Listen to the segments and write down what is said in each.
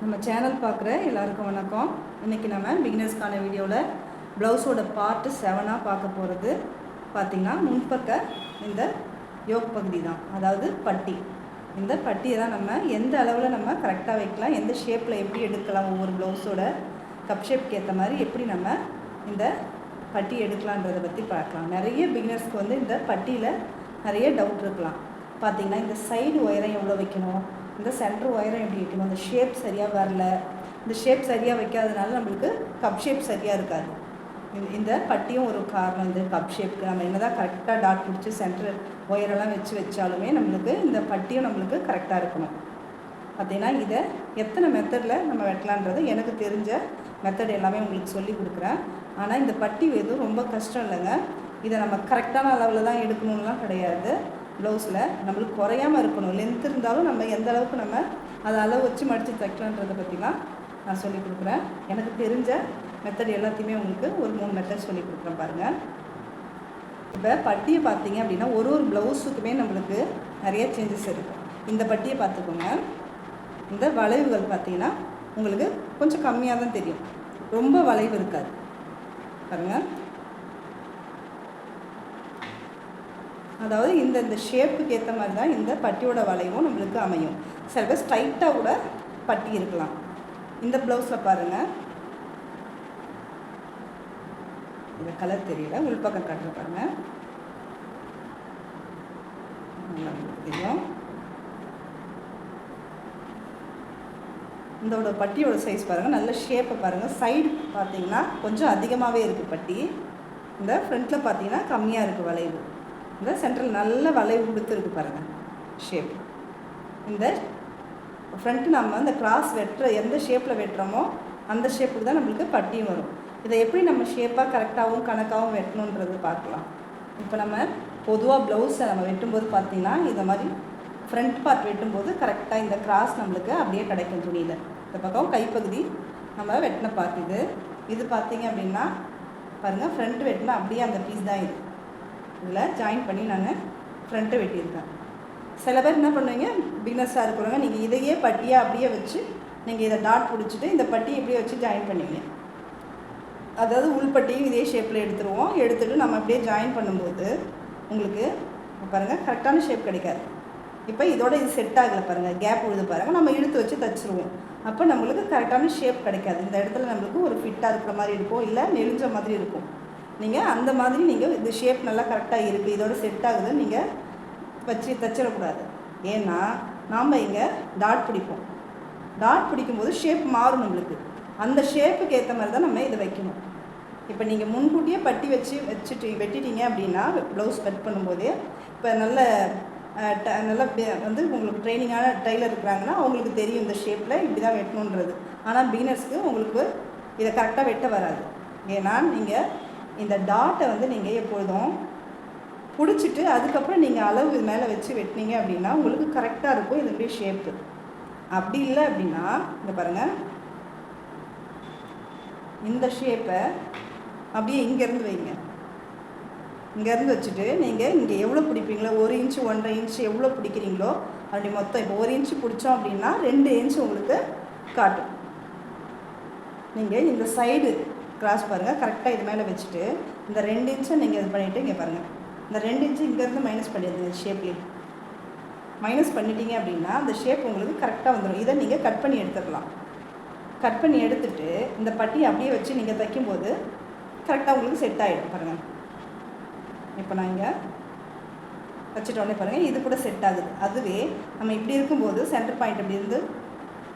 நம்ம சேனல் பார்க்குற எல்லாருக்கும் வணக்கம். இன்றைக்கி நம்ம பிகினர்ஸ்க்கான வீடியோவில் ப்ளவுஸோட பார்ட்டு 7 பார்க்க போகிறது பார்த்திங்கன்னா முன்பக்க இந்த யோக் பகுதி தான், அதாவது பட்டி. இந்த பட்டியை தான் நம்ம எந்த அளவில் நம்ம கரெக்டாக வைக்கலாம், எந்த ஷேப்பில் எப்படி எடுக்கலாம், ஒவ்வொரு ப்ளவுஸோட கப் ஷேப்புக்கு ஏற்ற மாதிரி எப்படி நம்ம இந்த பட்டி எடுக்கலான்றதை பற்றி பார்க்கலாம். நிறைய பிகினர்ஸ்க்கு வந்து இந்த பட்டியில் நிறைய டவுட் இருக்கலாம். பார்த்திங்கன்னா இந்த சைடு உயரம் எவ்வளோ வைக்கணும், இந்த சென்டர் உயரம் எப்படி வைக்கணும், இந்த ஷேப் சரியாக வரல, இந்த ஷேப் சரியாக வைக்காதனால நம்மளுக்கு கப் ஷேப் சரியாக இருக்காது. இந்த பட்டியும் ஒரு காரணம். இந்த கப் ஷேப்புக்கு நம்ம என்ன தான் கரெக்டாக டாட் பிடிச்சி சென்டர் ஒயரெல்லாம் வச்சாலுமே நம்மளுக்கு இந்த பட்டியும் நம்மளுக்கு கரெக்டாக இருக்கணும். பார்த்திங்கன்னா இதை எத்தனை மெத்தடில் நம்ம வெட்டலான்றது எனக்கு தெரிஞ்ச மெத்தட் எல்லாமே உங்களுக்கு சொல்லி கொடுக்குறேன். ஆனால் இந்த பட்டி எதுவும் ரொம்ப கஷ்டம் இல்லைங்க. இதை நம்ம கரெக்டான அளவில் தான் எடுக்கணும்லாம் கிடையாது. ப்ளவுஸில் நம்மளுக்கு குறையாமல் இருக்கணும். லென்த் இருந்தாலும் நம்ம எந்த அளவுக்கு நம்ம அதை அளவு வச்சு மடித்து தைக்கலான்றதை பற்றிலாம் நான் சொல்லி கொடுக்குறேன். எனக்கு தெரிஞ்ச மெத்தட் எல்லாத்தையுமே உங்களுக்கு ஒரு 3 மெத்தட் சொல்லி கொடுக்குறேன் பாருங்கள். இப்போ பட்டியை பார்த்தீங்க அப்படின்னா ஒரு ப்ளவுஸுக்குமே நம்மளுக்கு நிறைய சேஞ்சஸ் இருக்கும். இந்த பட்டியை பார்த்துக்கோங்க. இந்த வளைவுகள் பார்த்திங்கன்னா உங்களுக்கு கொஞ்சம் கம்மியாக தான் தெரியும், ரொம்ப வளைவு இருக்காது பாருங்கள். அதாவது இந்த ஷேப்புக்கு ஏற்ற மாதிரி தான் இந்த பட்டியோட வளைவும் நம்மளுக்கு அமையும். சில பேர் ஸ்ட்ரைட்டாக கூட பட்டி இருக்கலாம். இந்த ப்ளவுஸில் பாருங்கள், இந்த கலர் தெரியல, உள்பக்கம் காட்டுற பாருங்கள், தெரியும். இதோட பட்டியோட சைஸ் பாருங்கள், நல்ல ஷேப்பை பாருங்கள். சைடு பார்த்திங்கன்னா கொஞ்சம் அதிகமாகவே இருக்குது பட்டி. இந்த ஃப்ரண்ட்டில் பார்த்திங்கன்னா கம்மியாக இருக்குது வளைவு. இந்த சென்ட்ரல் நல்ல வளைவு கொடுத்துருக்கு பாருங்கள் ஷேப். இந்த ஃப்ரண்ட்டு நம்ம இந்த கிராஸ் எந்த ஷேப்பில் வெட்டுறோமோ அந்த ஷேப்புக்கு தான் நம்மளுக்கு பட்டியும் வரும். இதை எப்படி நம்ம ஷேப்பாக கரெக்டாகவும் கணக்காகவும் வெட்டணுன்றது பார்க்கலாம். இப்போ நம்ம பொதுவாக ப்ளவுஸை நம்ம வெட்டும்போது பார்த்திங்கன்னா இந்த மாதிரி ஃப்ரண்ட் பார்ட் வெட்டும்போது கரெக்டாக இந்த கிராஸ் நம்மளுக்கு அப்படியே கிடைக்கும் துணியில். இந்த பக்கம் கைப்பகுதி நம்ம வெட்டின பார்ட் இது பார்த்திங்க அப்படின்னா பாருங்கள், ஃப்ரண்ட் வெட்டினா அப்படியே அந்த பீஸ் தான் இது. இதில் ஜாயின் பண்ணி நான் ஃப்ரண்ட்டை வெட்டியிருக்கேன். சில பேர் என்ன பண்ணுவீங்க, பிகினர்ஸாக இருக்கிறவங்க, நீங்கள் இதையே பட்டியாக அப்படியே வச்சு நீங்கள் இதை டாட் பிடிச்சிட்டு இந்த பட்டியை இப்படியே வச்சு ஜாயின் பண்ணுவீங்க. அதாவது உள்பட்டியும் இதே ஷேப்பில் எடுத்துகிட்டு நம்ம அப்படியே ஜாயின் பண்ணும்போது உங்களுக்கு பாருங்கள் கரெக்டான ஷேப் கிடைக்காது. இப்போ இதோட இது செட் ஆகலை பாருங்கள், கேப் உழுது பாருங்கள், நம்ம இழுத்து வச்சு தைச்சிருவோம். அப்போ நம்மளுக்கு கரெக்டான ஷேப் கிடைக்காது. இந்த இடத்துல நம்மளுக்கு ஒரு ஃபிட்டாக இருக்கிற மாதிரி இருக்கும், இல்லை நெளிஞ்ச மாதிரி இருக்கும். நீங்கள் அந்த மாதிரி நீங்கள் இந்த ஷேப் நல்லா கரெக்டாக இருக்குது, இதோட செட் ஆகுது நீங்கள் வச்சு தைச்சிடக்கூடாது. ஏன்னா நாம் இங்கே டாட் பிடிப்போம். டாட் பிடிக்கும்போது ஷேப் மாறும் நம்மளுக்கு. அந்த ஷேப்புக்கு ஏற்ற மாதிரி தான் நம்ம இதை வைக்கணும். இப்போ நீங்கள் முன்கூட்டியே பட்டி வச்சுட்டு வெட்டிட்டீங்க அப்படின்னா ப்ளவுஸ் கட் பண்ணும்போதே இப்போ நல்லா வந்து உங்களுக்கு ட்ரைனிங்கான டைலர் இருக்கிறாங்கன்னா அவங்களுக்கு தெரியும் இந்த ஷேப்பில் இப்படி தான் வெட்டணுன்றது. ஆனால் பிகினர்ஸ்க்கு உங்களுக்கு இதை கரெக்டாக வெட்ட வராது. ஏன்னா நீங்கள் இந்த டாட்டை வந்து நீங்கள் எப்பொழுதும் பிடிச்சிட்டு அதுக்கப்புறம் நீங்கள் அளவு மேலே வச்சு வெட்டினீங்க அப்படின்னா உங்களுக்கு கரெக்டாக இருக்கும் இதனுடைய ஷேப்பு. அப்படி இல்லை அப்படின்னா இந்த பாருங்கள், இந்த ஷேப்பை அப்படியே இங்கேருந்து வைங்க. இங்கேருந்து வச்சுட்டு நீங்கள் இங்கே எவ்வளோ பிடிப்பீங்களோ 1 இன்ச்சு 1.5 இன்ச்சு எவ்வளோ பிடிக்கிறீங்களோ அப்படி மொத்தம் இப்போ 1 இன்ச்சு பிடிச்சோம் அப்படின்னா 2 இன்ச்சு உங்களுக்கு காட்டும். நீங்கள் இந்த சைடு கிராஸ் பாருங்கள், கரெக்டாக இது மேலே வச்சுட்டு இந்த 2 இன்ச்சை நீங்கள் இது பண்ணிவிட்டு இங்கே பாருங்கள், இந்த 2 இன்ச்சு இங்கேருந்து மைனஸ் பண்ணிடுங்க. ஷேப்லேயே மைனஸ் பண்ணிட்டீங்க அப்படின்னா அந்த ஷேப் உங்களுக்கு கரெக்டாக வந்துடும். இதை நீங்கள் கட் பண்ணி எடுத்துடலாம். கட் பண்ணி எடுத்துகிட்டு இந்த பட்டியை அப்படியே வச்சு நீங்கள் தைக்கும்போது கரெக்டாக உங்களுக்கு செட் ஆகிடும் பாருங்கள். இப்போ நான் இங்கே வச்சுட்டோன்னே பாருங்கள் இது கூட செட் ஆகுது. அதுவே நம்ம இப்படி இருக்கும்போது சென்டர் பாயிண்ட் இப்படி இருந்து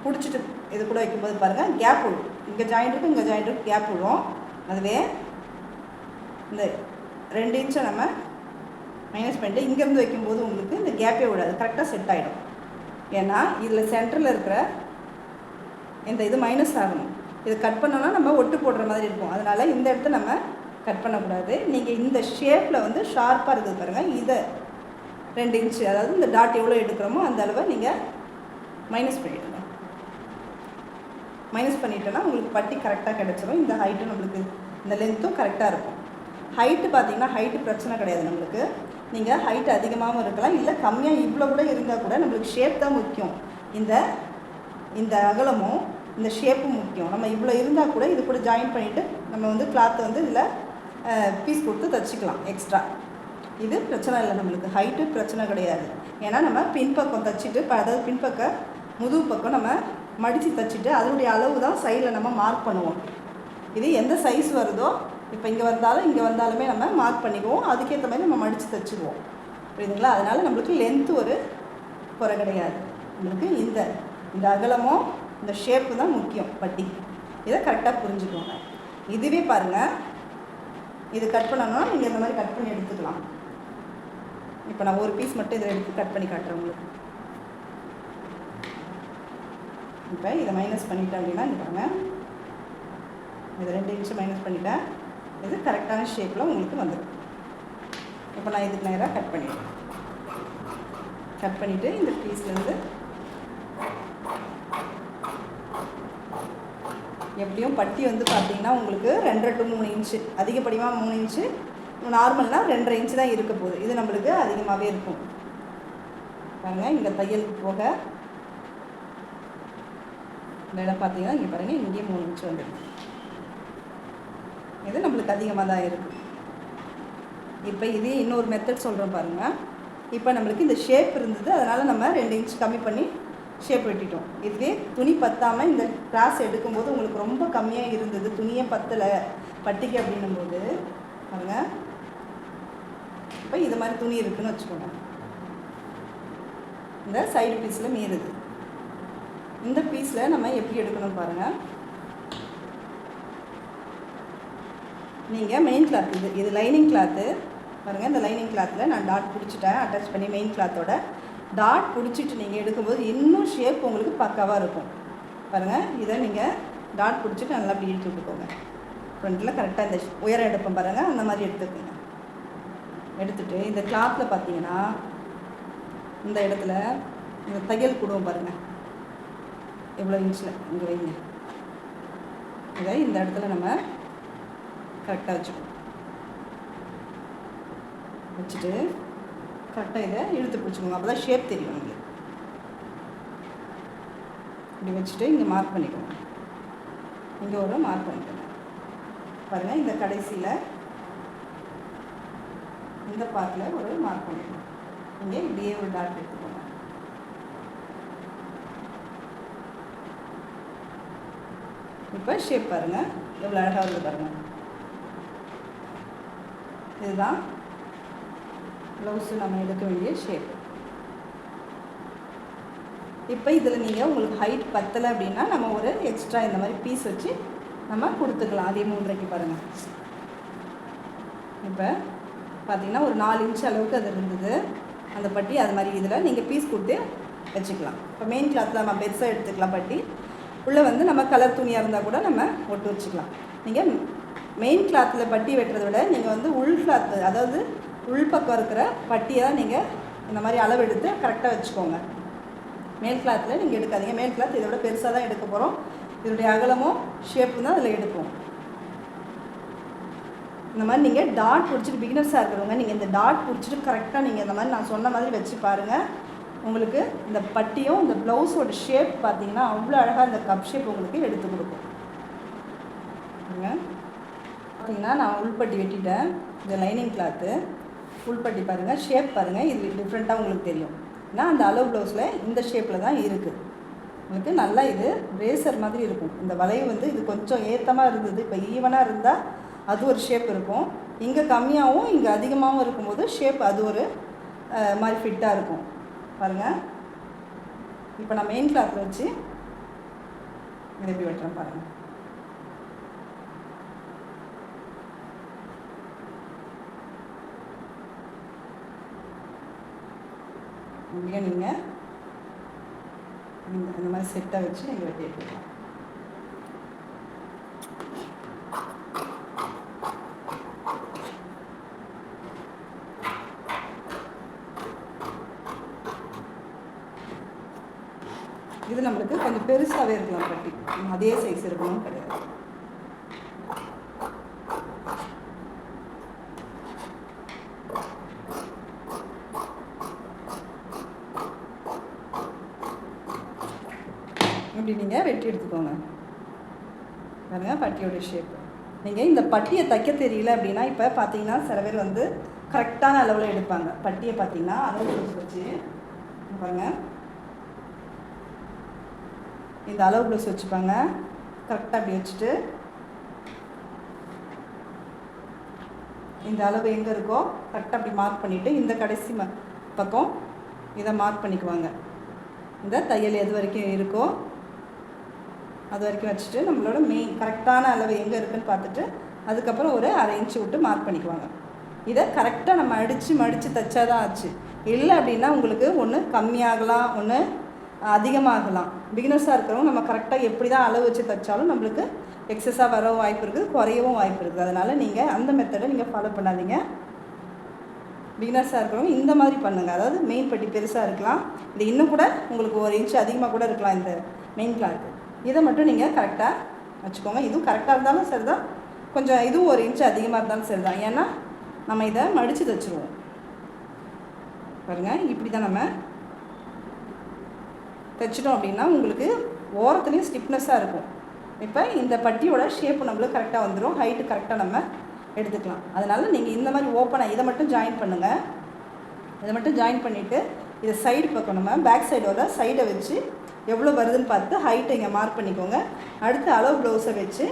பிடிச்சிட்டு இது கூட வைக்கும்போது பாருங்கள் கேப் விடும். இங்கே ஜாயிண்ட் இருக்கும், இங்கே ஜாயிண்ட் இருக்கும், கேப் விடும். அதுவே இந்த 2 இன்ச்சை நம்ம மைனஸ் பண்ணிட்டு இங்கேருந்து வைக்கும்போது உங்களுக்கு இந்த கேப்பே விடாது, கரெக்டாக செட் ஆகிடும். ஏன்னா இதில் சென்டரில் இருக்கிற இந்த இது மைனஸ் ஆகணும். இது கட் பண்ணோன்னா நம்ம ஒட்டு போடுற மாதிரி இருக்கும். அதனால் இந்த இடத்த நம்ம கட் பண்ணக்கூடாது. நீங்கள் இந்த ஷேப்பில் வந்து ஷார்ப்பாக இருக்குது பாருங்கள், இதை 2 இன்ச்சு அதாவது இந்த டாட் எவ்வளோ எடுக்கிறோமோ அந்த அளவை நீங்கள் மைனஸ் பண்ணிவிடுங்க. மைனஸ் பண்ணிட்டோன்னா உங்களுக்கு பட்டி கரெக்டாக கிடச்சிரும். இந்த ஹைட்டும் நம்மளுக்கு இந்த லென்த்தும் கரெக்டாக இருக்கும். ஹைட்டு பார்த்திங்கன்னா ஹைட்டு பிரச்சனை கிடையாது நம்மளுக்கு. நீங்கள் ஹைட் அதிகமாகவும் இருக்கலாம், இல்லை கம்மியாக இவ்வளோ கூட இருந்தால் கூட நம்மளுக்கு ஷேப் தான் முக்கியம். இந்த இந்த அகலமும் இந்த ஷேப்பும் முக்கியம். நம்ம இவ்வளோ இருந்தால் கூட இது கூட ஜாயின் பண்ணிவிட்டு நம்ம வந்து கிளாத்தை வந்து இதில் பீஸ் கொடுத்து தைச்சிக்கலாம் எக்ஸ்ட்ரா. இது பிரச்சனை இல்லை, நம்மளுக்கு ஹைட்டு பிரச்சனை கிடையாது. ஏன்னா நம்ம பின்பக்கம் தைச்சிட்டு அதாவது பின்பக்கம் முதுகு பக்கம் நம்ம மடித்து தைச்சிட்டு அதனுடைய அளவு தான் சைடில் நம்ம மார்க் பண்ணுவோம். இது எந்த சைஸ் வருதோ இப்போ இங்கே வந்தாலுமே நம்ம மார்க் பண்ணிக்குவோம். அதுக்கேற்ற மாதிரி நம்ம மடித்து தைச்சிடுவோம். புரியுதுங்களா? அதனால் நம்மளுக்கு லென்த்து ஒரு குறை கிடையாது. நம்மளுக்கு இந்த அகலமும் இந்த ஷேப்பு தான் முக்கியம் பட்டி. இதை கரெக்டாக புரிஞ்சுக்கோங்க. இதுவே பாருங்கள், இது கட் பண்ணணும்னா நீங்கள் இந்த மாதிரி கட் பண்ணி எடுத்துக்கலாம். இப்போ நான் ஒரு பீஸ் மட்டும் இதில் எடுத்து கட் பண்ணி காட்டுறேன் உங்களுக்கு. இப்போ இதை மைனஸ் பண்ணிட்டேன் அப்படின்னா இங்கே பாருங்கள், இது 2 இன்ச்சு மைனஸ் பண்ணிட்டேன். இது கரெக்டான ஷேப்பில் உங்களுக்கு வந்துடும். இப்போ நான் இதுக்கு நேராக கட் பண்ணிவிட்டு இந்த பீஸ்லேருந்து எப்படியும் பட்டி வந்து பார்த்திங்கன்னா உங்களுக்கு 2 to 3 இன்ச்சு, அதிகப்படியாக 3 இன்ச்சு, நார்மல்னால் 2.5 இன்ச்சு தான் இருக்க போகுது. இது நம்மளுக்கு அதிகமாகவே இருக்கும். பாருங்கள், இங்கே தையலுக்கு போக இந்த இடம் பார்த்தீங்கன்னா இங்கே பாருங்கள், இங்கேயும் 3 இன்ச்சு வந்துடும். இது நம்மளுக்கு அதிகமாக தான் இருக்குது. இப்போ இது இன்னொரு மெத்தட் சொல்கிறோம் பாருங்கள். இப்போ நம்மளுக்கு இந்த ஷேப் இருந்தது, அதனால் நம்ம 2 இன்ச் கம்மி பண்ணி ஷேப் வெட்டிட்டோம். இதுவே துணி பத்தாமல் இந்த கிளாஸ் எடுக்கும்போது உங்களுக்கு ரொம்ப கம்மியாக இருந்தது, துணியே பத்தலை பட்டிக்கு அப்படின்னும்போது பாருங்கள், இப்போ இது மாதிரி துணி இருக்குதுன்னு வச்சுக்கோங்க. இந்த சைடு பீஸில் மீறுது. இந்த பீஸில் நம்ம எப்படி எடுக்கணும் பாருங்கள். நீங்கள் மெயின் கிளாத் இது லைனிங் கிளாத்து பாருங்கள். இந்த லைனிங் கிளாத்தில் நான் டாட் பிடிச்சிட்டேன், அட்டாச் பண்ணி மெயின் கிளாத்தோட டாட் பிடிச்சிட்டு நீங்கள் எடுக்கும்போது இன்னும் ஷேப் உங்களுக்கு பக்காவாக இருக்கும். பாருங்கள், இதை நீங்கள் டாட் பிடிச்சிட்டு நல்லா அப்படி இழுத்து விட்டுக்கோங்க. ஃப்ரண்ட்டில் கரெக்டாக இந்த உயரம் எடுப்போம் பாருங்கள், அந்த மாதிரி எடுத்துக்கோங்க. எடுத்துகிட்டு இந்த கிளாத்தில் பார்த்தீங்கன்னா இந்த இடத்துல இந்த தையல் கூடுவோம் பாருங்கள், எவ்வளோ இன்ச்சில் இங்கே வைங்க. இதை இந்த இடத்துல நம்ம கரெக்டாக வச்சுட்டு கரெக்டாக இதை இழுத்து பிடிச்சிக்கோங்க. அப்போ தான் ஷேப் தெரியும் உங்களுக்கு. இப்படி வச்சுட்டு இங்கே மார்க் பண்ணிக்கோங்க. இங்கே ஒரு மார்க் பண்ணிக்கோங்க. பாருங்கள், இந்த கடைசியில் இந்த பார்ட்டில் ஒரு மார்க் பண்ணிக்கோங்க. இங்கே இப்படியே ஒரு டாட் எடுத்துக்கோங்க. இப்போ ஷேப் பாருங்கள் எவ்வளோ அழகாக வருது பாருங்கள். இதுதான் ப்ளவுஸு நம்ம எடுக்க வேண்டிய ஷேப். இப்போ இதில் நீங்கள் உங்களுக்கு ஹைட் பத்தலை அப்படின்னா நம்ம ஒரு எக்ஸ்ட்ரா இந்த மாதிரி பீஸ் வச்சு நம்ம கொடுத்துக்கலாம். அதே 3.5க்கு பாருங்கள். இப்போ பார்த்திங்கன்னா ஒரு 4 இன்ச் அளவுக்கு அது இருந்தது அந்த பட்டி. அது மாதிரி இதில் நீங்கள் பீஸ் கொடுத்து வச்சுக்கலாம். இப்போ மெயின் கிளாத்தில் நம்ம பெருசாக எடுத்துக்கலாம் பட்டி. உள்ளே வந்து நம்ம கலர் துணியாக இருந்தால் கூட நம்ம ஒட்டு வச்சுக்கலாம். நீங்கள் மெயின் கிளாத்தில் பட்டி வெட்டுறதை விட நீங்கள் வந்து உள் கிளாத்து, அதாவது உள்பக்கம் இருக்கிற பட்டியை தான் நீங்கள் இந்த மாதிரி அளவு எடுத்து கரெக்டாக வச்சுக்கோங்க. மேல் கிளாத்தில் நீங்கள் எடுக்காதீங்க. மேல் கிளாத் இதை விட பெருசாக தான் எடுக்க போகிறோம். இதனுடைய அகலமும் ஷேப்பும் தான் அதில் எடுப்போம். இந்த மாதிரி நீங்கள் டாட் பிடிச்சிட்டு, பிகினர்ஸாக இருக்கிறவங்க நீங்கள் இந்த டாட் பிடிச்சிட்டு கரெக்டாக நீங்கள் இந்த மாதிரி நான் சொன்ன மாதிரி வச்சு பாருங்கள். உங்களுக்கு இந்த பட்டியும் இந்த ப்ளவுஸோட ஷேப் பார்த்தீங்கன்னா அவ்வளோ அழகாக இந்த கப் ஷேப் உங்களுக்கு எடுத்து கொடுக்கும். பார்த்தீங்கன்னா நான் உள்பட்டி வெட்டிட்டேன். இந்த லைனிங் கிளாத்து உள்பட்டி பாருங்கள், ஷேப் பாருங்கள், இது டிஃப்ரெண்ட்டாக உங்களுக்கு தெரியும். ஏன்னா அந்த அளவு ப்ளவுஸில் இந்த ஷேப்பில் தான் இருக்குது. உங்களுக்கு நல்லா இது ரேசர் மாதிரி இருக்கும். இந்த வளைவு வந்து இது கொஞ்சம் ஏற்றமாக இருந்தது, இப்போ ஈவனாக இருந்தால் அது ஒரு ஷேப் இருக்கும். இங்கே கம்மியாகவும் இங்கே அதிகமாகவும் இருக்கும்போது ஷேப் அது ஒரு மாதிரி ஃபிட்டாக இருக்கும். பாருங்கள், இப்போ நான் மெயின் கிளாத்தில் வச்சு இதை எப்படி வெட்டுறேன் பாருங்கள். இப்படியே நீங்கள் இந்த மாதிரி செட்டாக வச்சு நீங்கள் வெட்டி எடுத்துக்கலாம். இது நம்மளுக்கு கொஞ்சம் பெருசாகவே இருக்கலாம் பட்டி, அதே சைஸ் இருக்கணும் கிடையாது. இப்படி எடுத்துக்கோங்க. பாருங்கள் பட்டியோட ஷேப்பு. நீங்கள் இந்த பட்டியை தைக்க தெரியல அப்படின்னா இப்போ பார்த்தீங்கன்னா சில பேர் வந்து கரெக்டான அளவில் எடுப்பாங்க. பட்டியை பார்த்தீங்கன்னா அளவு ப்ளவுஸ் வச்சு பாருங்கள், இந்த அளவு ப்ளவுஸ் வச்சுப்பாங்க. கரெக்டாக அப்படி வச்சுட்டு இந்த அளவு எங்கே இருக்கோ கரெக்டாக அப்படி மார்க் பண்ணிவிட்டு இந்த கடைசி பக்கம் இதை மார்க் பண்ணிக்குவாங்க. இந்த தையல் எது வரைக்கும் இருக்கோ அது வரைக்கும் வச்சுட்டு நம்மளோட மெயின் கரெக்டான அளவு எங்கே இருக்குதுன்னு பார்த்துட்டு அதுக்கப்புறம் ஒரு 1/2 இன்ச்சு விட்டு மார்க் பண்ணிக்குவாங்க. இதை கரெக்டாக நம்ம மடித்து தைச்சாதான் ஆச்சு. இல்லை அப்படின்னா உங்களுக்கு ஒன்று கம்மியாகலாம், ஒன்று அதிகமாகலாம். பிகினர்ஸாக இருக்கிறவங்க நம்ம கரெக்டாக எப்படி தான் அளவு வச்சு தைச்சாலும் நம்மளுக்கு எக்ஸஸாக வரவும் வாய்ப்பு இருக்குது, குறையவும் வாய்ப்பு இருக்குது. அதனால் நீங்கள் அந்த மெத்தடை நீங்கள் ஃபாலோ பண்ணாதீங்க. பிகினர்ஸாக இருக்கிறவங்க இந்த மாதிரி பண்ணுங்கள். அதாவது மெயின் பட்டி பெருசாக இருக்கலாம், இது இன்னும் கூட உங்களுக்கு 1 இன்ச்சு அதிகமாக கூட இருக்கலாம். இந்த மெயின் கிளாத்து இதை மட்டும் நீங்கள் கரெக்டாக வச்சுக்கோங்க. இதுவும் கரெக்டாக இருந்தாலும் சரி தான், கொஞ்சம் இதுவும் 1 இன்ச்சு அதிகமாக இருந்தாலும் சரி தான். ஏன்னா நம்ம இதை மடித்து தைச்சிருவோம். பாருங்கள், இப்படி தான் நம்ம தைச்சிட்டோம் அப்படின்னா உங்களுக்கு ஓரத்துலேயும் ஸ்டிப்னஸாக இருக்கும். இப்போ இந்த பட்டியோட ஷேப்பு நம்மளுக்கு கரெக்டாக வந்துடும், ஹைட்டு கரெக்டாக நம்ம எடுத்துக்கலாம். அதனால் நீங்கள் இந்த மாதிரி ஓப்பனாக இதை மட்டும் ஜாயின் பண்ணுங்கள். இதை மட்டும் ஜாயின் பண்ணிவிட்டு இதை சைடு பக்கம் நம்ம பேக் சைடோட சைடை வச்சு எவ்வளோ வருதுன்னு பார்த்து ஹைட்டை இங்கே மார்க் பண்ணிக்கோங்க. அடுத்து அளவு ப்ளவுஸை வச்சு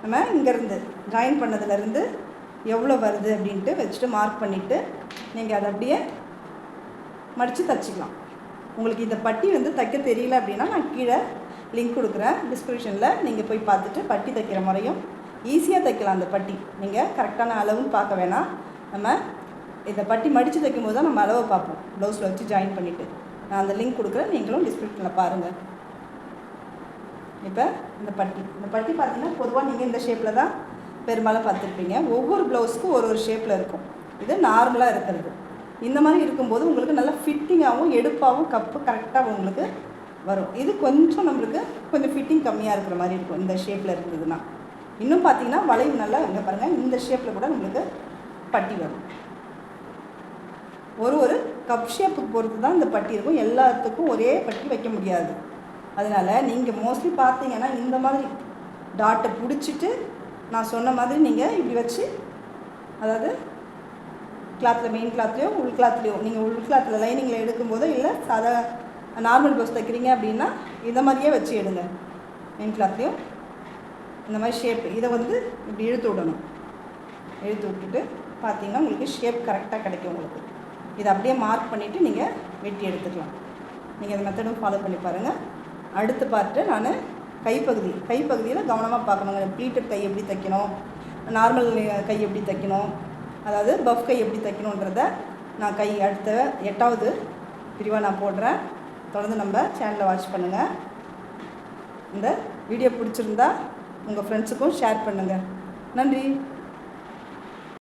நம்ம இங்கேருந்து ஜாயின் பண்ணதுலேருந்து எவ்வளோ வருது அப்படின்ட்டு வச்சுட்டு மார்க் பண்ணிவிட்டு நீங்கள் அதை அப்படியே மடித்து தைச்சிக்கலாம். உங்களுக்கு இந்த பட்டி வந்து தைக்க தெரியல அப்படின்னா நான் கீழே லிங்க் கொடுக்குறேன் டிஸ்கிரிப்ஷனில், நீங்கள் போய் பார்த்துட்டு பட்டி தைக்கிற முறையும் ஈஸியாக தைக்கலாம். அந்த பட்டி நீங்கள் கரெக்டான அளவுன்னு பார்க்க வேணாம். நம்ம இந்த பட்டி மடித்து தைக்கும் போது தான் நம்ம அளவை பார்ப்போம், ப்ளவுஸில் வச்சு ஜாயின் பண்ணிவிட்டு. நான் அந்த லிங்க் கொடுக்குறேன், நீங்களும் டிஸ்கிரிப்ஷனில் பாருங்கள். இப்போ இந்த பட்டி பார்த்தீங்கன்னா பொதுவாக நீங்கள் இந்த ஷேப்பில் தான் பெரும்பாலும் பார்த்துருப்பீங்க. ஒவ்வொரு ப்ளவுஸுக்கும் ஒரு ஷேப்பில் இருக்கும். இது நார்மலாக இருக்கிறது. இந்த மாதிரி இருக்கும்போது உங்களுக்கு நல்லா ஃபிட்டிங்காகவும் எடுப்பாகவும் கப்பு கரெக்டாக உங்களுக்கு வரும். இது கொஞ்சம் நம்மளுக்கு கொஞ்சம் ஃபிட்டிங் கம்மியாக இருக்கிற மாதிரி இருக்கும் இந்த ஷேப்பில் இருந்ததுன்னா. இன்னும் பார்த்தீங்கன்னா வளைவு நல்லா இங்கே பாருங்கள், இந்த ஷேப்பில் கூட நம்மளுக்கு பட்டி வரும். ஒரு கப் ஷேப்புக்கு பொறுத்து தான் இந்த பட்டி இருக்கும். எல்லாத்துக்கும் ஒரே பட்டி வைக்க முடியாது. அதனால் நீங்கள் மோஸ்ட்லி பார்த்தீங்கன்னா இந்த மாதிரி டாட்டை பிடிச்சிட்டு நான் சொன்ன மாதிரி நீங்கள் இப்படி வச்சு, அதாவது கிளாத்தில் மெயின் கிளாத்லேயோ உள் கிளாத்லேயோ, நீங்கள் உள் கிளாத்தில் லைனிங்கில் எடுக்கும்போதோ இல்லை சாதா நார்மல் ப்ளவுஸ் தைக்கிறீங்க அப்படின்னா இந்த மாதிரியே வச்சு எடுங்க. மெயின் கிளாத்லேயும் இந்த மாதிரி ஷேப் இதை வந்து இப்படி இழுத்து விடணும். இழுத்து விட்டுட்டு பார்த்தீங்கன்னா உங்களுக்கு ஷேப் கரெக்டாக கிடைக்கும். உங்களுக்கு இதை அப்படியே மார்க் பண்ணிவிட்டு நீங்கள் வெட்டி எடுத்துக்கலாம். நீங்கள் இந்த மெத்தடும் ஃபாலோ பண்ணி பாருங்கள். அடுத்த பார்ட்டு நான் கைப்பகுதியில் கவனமாக பார்க்கணுங்க. ப்ளீட்டட் கை எப்படி தைக்கணும், நார்மல் கை எப்படி தைக்கணும், அதாவது பஃப் கை எப்படி தைக்கணுன்றத நான் அடுத்த 8வது பிரிவாக நான் போடுறேன். தொடர்ந்து நம்ம சேனலை வாட்ச் பண்ணுங்கள். இந்த வீடியோ பிடிச்சிருந்தா உங்கள் ஃப்ரெண்ட்ஸுக்கும் ஷேர் பண்ணுங்கள். நன்றி.